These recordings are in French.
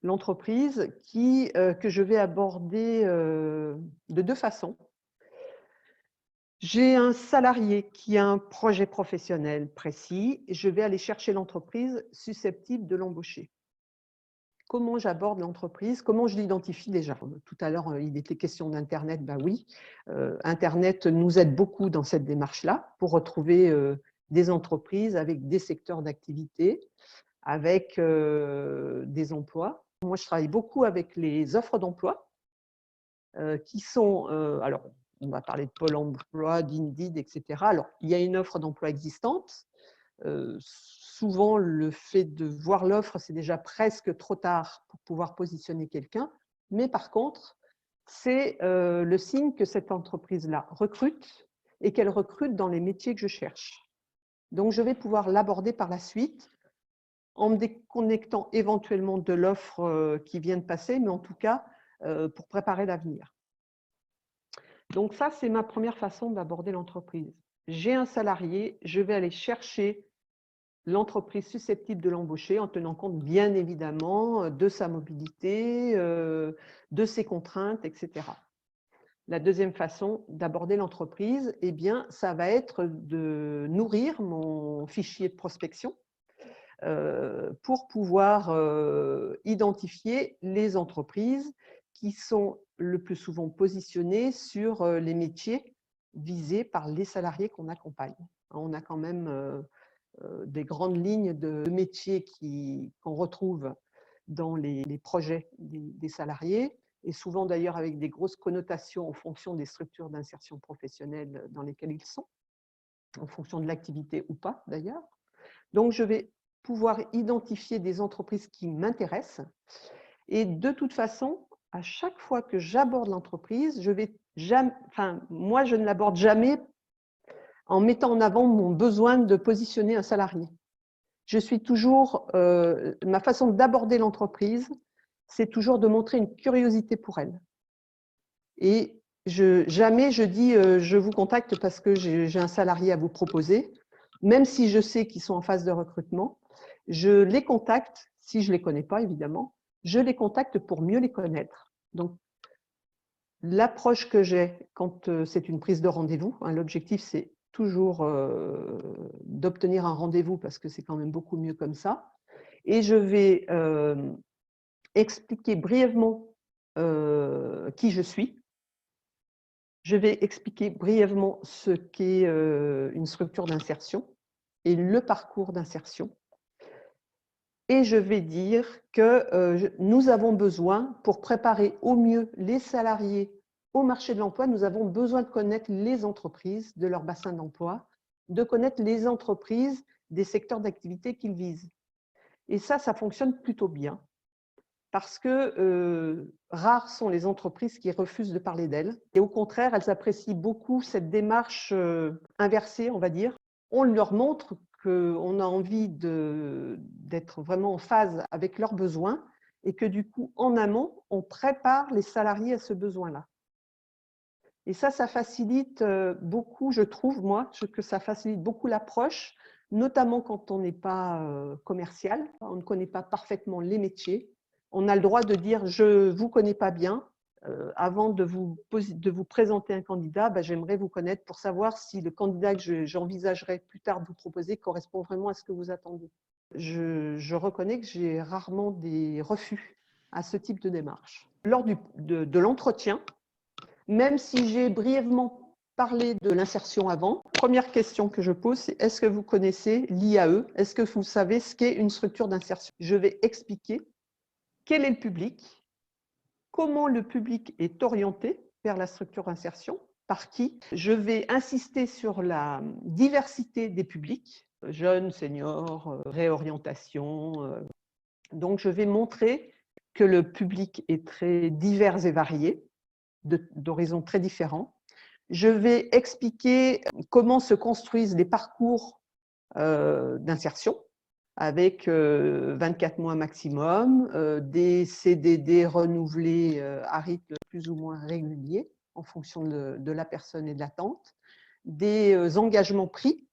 l'entreprise que je vais aborder de deux façons. J'ai un salarié qui a un projet professionnel précis, et je vais aller chercher l'entreprise susceptible de l'embaucher. Comment j'aborde l'entreprise? Comment je l'identifie déjà? Tout à l'heure, il était question d'Internet, bah oui. Internet nous aide beaucoup dans cette démarche-là pour retrouver des entreprises avec des secteurs d'activité, avec des emplois. Moi, je travaille beaucoup avec les offres d'emploi qui sont, alors on va parler de Pôle emploi, d'Indeed, etc. Alors, il y a une offre d'emploi existante. Souvent, le fait de voir l'offre, c'est déjà presque trop tard pour pouvoir positionner quelqu'un. Mais par contre, c'est le signe que cette entreprise-là recrute et qu'elle recrute dans les métiers que je cherche. Donc, je vais pouvoir l'aborder par la suite en me déconnectant éventuellement de l'offre qui vient de passer, mais en tout cas, pour préparer l'avenir. Donc ça, c'est ma première façon d'aborder l'entreprise. J'ai un salarié, je vais aller chercher l'entreprise susceptible de l'embaucher en tenant compte bien évidemment de sa mobilité, de ses contraintes, etc. La deuxième façon d'aborder l'entreprise, eh bien, ça va être de nourrir mon fichier de prospection pour pouvoir identifier les entreprises qui sont le plus souvent positionnées sur les métiers visés par les salariés qu'on accompagne. On a quand même des grandes lignes de métiers qu'on retrouve dans les projets des salariés, et souvent d'ailleurs avec des grosses connotations en fonction des structures d'insertion professionnelle dans lesquelles ils sont, en fonction de l'activité ou pas d'ailleurs. Donc je vais pouvoir identifier des entreprises qui m'intéressent, et de toute façon, à chaque fois que j'aborde l'entreprise, moi je ne l'aborde jamais en mettant en avant mon besoin de positionner un salarié. Je suis toujours, ma façon d'aborder l'entreprise, c'est toujours de montrer une curiosité pour elle. Et jamais je dis je vous contacte parce que j'ai un salarié à vous proposer, même si je sais qu'ils sont en phase de recrutement. Je les contacte, si je ne les connais pas évidemment, je les contacte pour mieux les connaître. Donc, l'approche que j'ai quand c'est une prise de rendez-vous, l'objectif c'est toujours d'obtenir un rendez-vous parce que c'est quand même beaucoup mieux comme ça. Et je vais expliquer brièvement qui je suis. Je vais expliquer brièvement ce qu'est une structure d'insertion et le parcours d'insertion. Et je vais dire que nous avons besoin, pour préparer au mieux les salariés au marché de l'emploi, nous avons besoin de connaître les entreprises de leur bassin d'emploi, de connaître les entreprises des secteurs d'activité qu'ils visent. Et ça fonctionne plutôt bien, parce que rares sont les entreprises qui refusent de parler d'elles. Et au contraire, elles apprécient beaucoup cette démarche inversée, on va dire. On leur montre qu'on a envie d'être vraiment en phase avec leurs besoins et que du coup, en amont, on prépare les salariés à ce besoin-là. Et ça facilite beaucoup, je trouve, moi, que ça facilite beaucoup l'approche, notamment quand on n'est pas commercial, on ne connaît pas parfaitement les métiers. On a le droit de dire « je ne vous connais pas bien ». Avant de vous présenter un candidat, j'aimerais vous connaître pour savoir si le candidat que j'envisagerais plus tard de vous proposer correspond vraiment à ce que vous attendez. Je reconnais que j'ai rarement des refus à ce type de démarche. Lors de l'entretien, même si j'ai brièvement parlé de l'insertion avant, première question que je pose, c'est « est-ce que vous connaissez l'IAE? Est-ce que vous savez ce qu'est une structure d'insertion ?» Je vais expliquer quel est le public, comment le public est orienté vers la structure d'insertion, par qui. Je vais insister sur la diversité des publics, jeunes, seniors, réorientation. Donc, je vais montrer que le public est très divers et varié, d'horizons très différents. Je vais expliquer comment se construisent les parcours d'insertion, avec 24 mois maximum, des CDD renouvelés à rythme plus ou moins régulier en fonction de la personne et de l'attente, des engagements pris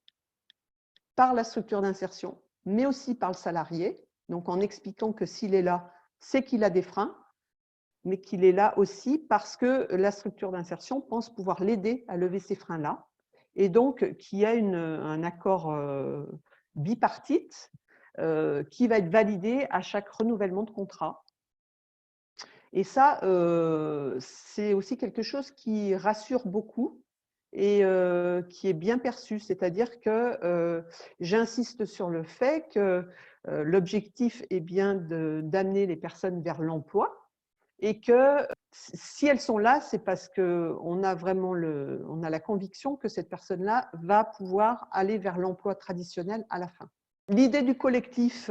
par la structure d'insertion, mais aussi par le salarié, donc en expliquant que s'il est là, sait qu'il a des freins, mais qu'il est là aussi parce que la structure d'insertion pense pouvoir l'aider à lever ces freins-là. Et donc, qu'il y a un accord bipartite qui va être validé à chaque renouvellement de contrat. Et ça, c'est aussi quelque chose qui rassure beaucoup et qui est bien perçu. C'est-à-dire que j'insiste sur le fait que l'objectif est bien d'amener les personnes vers l'emploi et que si elles sont là, c'est parce qu'on a vraiment on a la conviction que cette personne-là va pouvoir aller vers l'emploi traditionnel à la fin. L'idée du collectif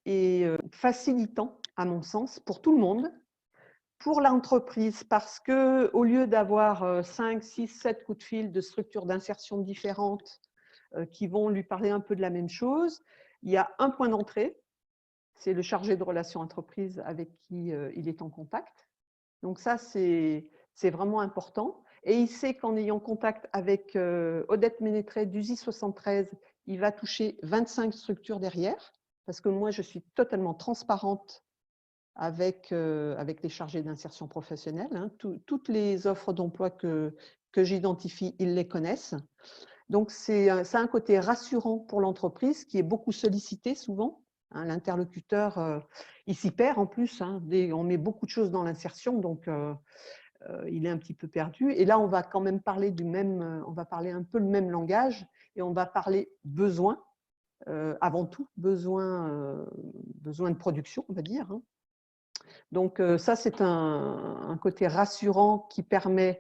est facilitant, à mon sens, pour tout le monde. Pour l'entreprise, parce qu'au lieu d'avoir 5, 6, 7 coups de fil de structures d'insertion différentes qui vont lui parler un peu de la même chose, il y a un point d'entrée, c'est le chargé de relations entreprises avec qui il est en contact. Donc ça, c'est vraiment important. Et il sait qu'en ayant contact avec Odette Ménétré d'USI 73, il va toucher 25 structures derrière, parce que moi, je suis totalement transparente avec les chargés d'insertion professionnelle. Hein. Toutes les offres d'emploi que j'identifie, ils les connaissent. Donc, ça a un côté rassurant pour l'entreprise qui est beaucoup sollicité souvent. Hein, l'interlocuteur, il s'y perd en plus. Hein, on met beaucoup de choses dans l'insertion, donc il est un petit peu perdu. Et là, on va quand même parler on va parler un peu le même langage et on va parler besoin, avant tout, besoin de production, on va dire. Hein. Donc ça, c'est un côté rassurant qui permet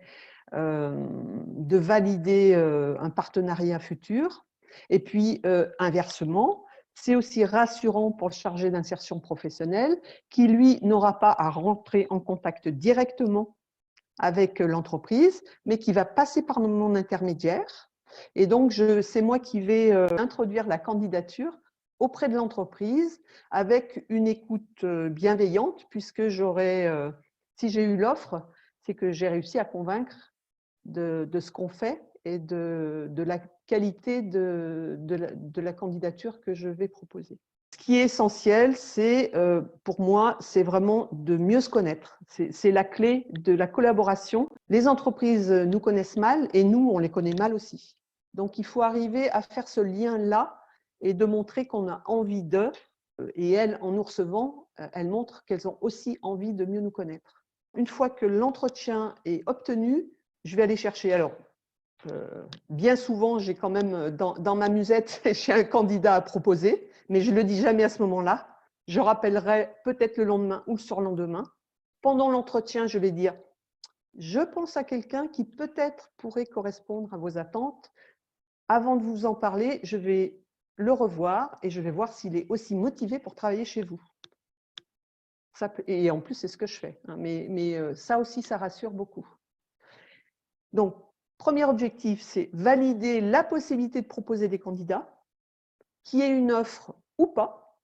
de valider un partenariat futur. Et puis, inversement, c'est aussi rassurant pour le chargé d'insertion professionnelle qui, lui, n'aura pas à rentrer en contact directement avec l'entreprise, mais qui va passer par mon intermédiaire. Et donc, c'est moi qui vais introduire la candidature auprès de l'entreprise avec une écoute bienveillante, puisque si j'ai eu l'offre, c'est que j'ai réussi à convaincre de ce qu'on fait et de la qualité de la candidature que je vais proposer. Ce qui est essentiel, pour moi, c'est vraiment de mieux se connaître. C'est la clé de la collaboration. Les entreprises nous connaissent mal et nous, on les connaît mal aussi. Donc, il faut arriver à faire ce lien-là et de montrer qu'on a envie d'eux. Et elles, en nous recevant, elles montrent qu'elles ont aussi envie de mieux nous connaître. Une fois que l'entretien est obtenu, je vais aller chercher. Alors, bien souvent, j'ai quand même dans ma musette, j'ai un candidat à proposer, mais je ne le dis jamais à ce moment-là. Je rappellerai peut-être le lendemain ou le surlendemain. Pendant l'entretien, je vais dire « Je pense à quelqu'un qui peut-être pourrait correspondre à vos attentes. Avant de vous en parler, je vais le revoir et je vais voir s'il est aussi motivé pour travailler chez vous. » Et en plus, c'est ce que je fais. Hein, mais ça aussi, ça rassure beaucoup. Donc, premier objectif, c'est valider la possibilité de proposer des candidats, qu'il y ait une offre ou pas.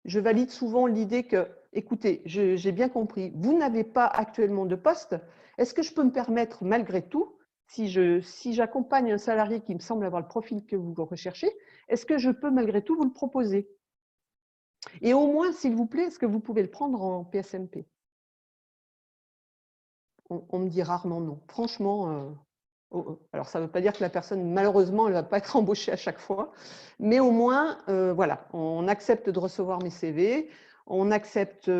Je valide souvent l'idée que, écoutez, j'ai bien compris, vous n'avez pas actuellement de poste. Est-ce que je peux me permettre, malgré tout, si j'accompagne un salarié qui me semble avoir le profil que vous recherchez, est-ce que je peux malgré tout vous le proposer? Et au moins, s'il vous plaît, est-ce que vous pouvez le prendre en PSMP? On me dit rarement non. Franchement, alors ça ne veut pas dire que la personne, malheureusement, elle ne va pas être embauchée à chaque fois, mais au moins, voilà, on accepte de recevoir mes CV, on accepte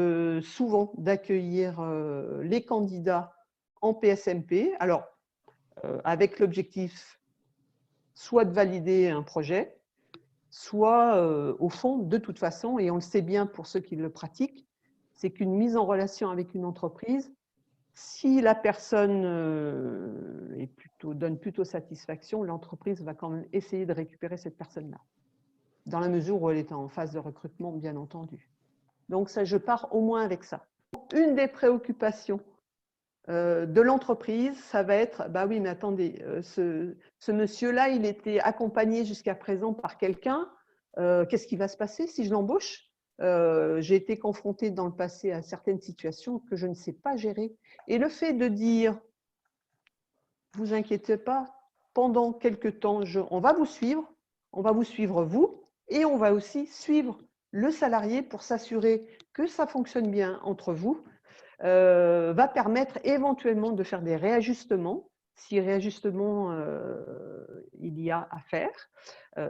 souvent d'accueillir les candidats en PSMP, alors avec l'objectif soit de valider un projet, soit au fond, de toute façon, et on le sait bien pour ceux qui le pratiquent, c'est qu'une mise en relation avec une entreprise, si la personne donne plutôt satisfaction, l'entreprise va quand même essayer de récupérer cette personne-là, dans la mesure où elle est en phase de recrutement, bien entendu. Donc, ça, je pars au moins avec ça. Une des préoccupations de l'entreprise, ça va être, bah oui, mais attendez, ce monsieur-là, il était accompagné jusqu'à présent par quelqu'un, qu'est-ce qui va se passer si je l'embauche? J'ai été confrontée dans le passé à certaines situations que je ne sais pas gérer. Et le fait de dire, vous inquiétez pas, pendant quelques temps, on va vous suivre vous, et on va aussi suivre le salarié, pour s'assurer que ça fonctionne bien entre vous, va permettre éventuellement de faire des réajustements, si réajustement il y a à faire.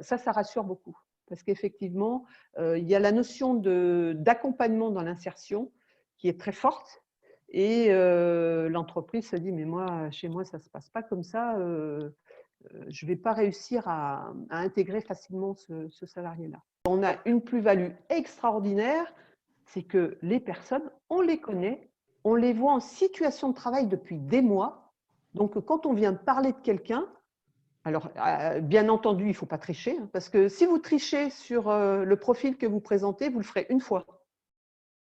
Ça rassure beaucoup. Parce qu'effectivement, il y a la notion d'accompagnement dans l'insertion qui est très forte. Et l'entreprise se dit, mais moi, chez moi, ça ne se passe pas comme ça. Je ne vais pas réussir à intégrer facilement ce salarié-là. On a une plus-value extraordinaire, c'est que les personnes, on les connaît, on les voit en situation de travail depuis des mois. Donc, quand on vient parler de quelqu'un, alors, bien entendu, il ne faut pas tricher, hein, parce que si vous trichez sur le profil que vous présentez, vous le ferez une fois,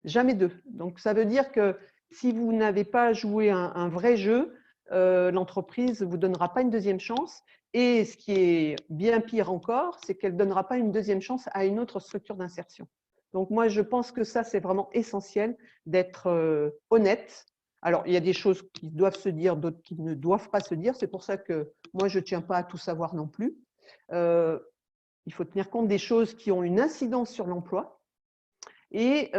jamais deux. Donc, ça veut dire que si vous n'avez pas joué un vrai jeu, l'entreprise ne vous donnera pas une deuxième chance. Et ce qui est bien pire encore, c'est qu'elle ne donnera pas une deuxième chance à une autre structure d'insertion. Donc, moi, je pense que ça, c'est vraiment essentiel d'être honnête. Alors, il y a des choses qui doivent se dire, d'autres qui ne doivent pas se dire. C'est pour ça que moi, je ne tiens pas à tout savoir non plus. Il faut tenir compte des choses qui ont une incidence sur l'emploi et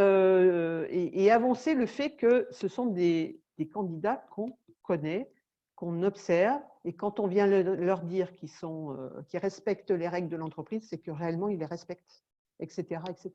avancer le fait que ce sont des candidats qu'on connaît, qu'on observe, et quand on vient leur dire qu'ils respectent les règles de l'entreprise, c'est que réellement ils les respectent, etc., etc.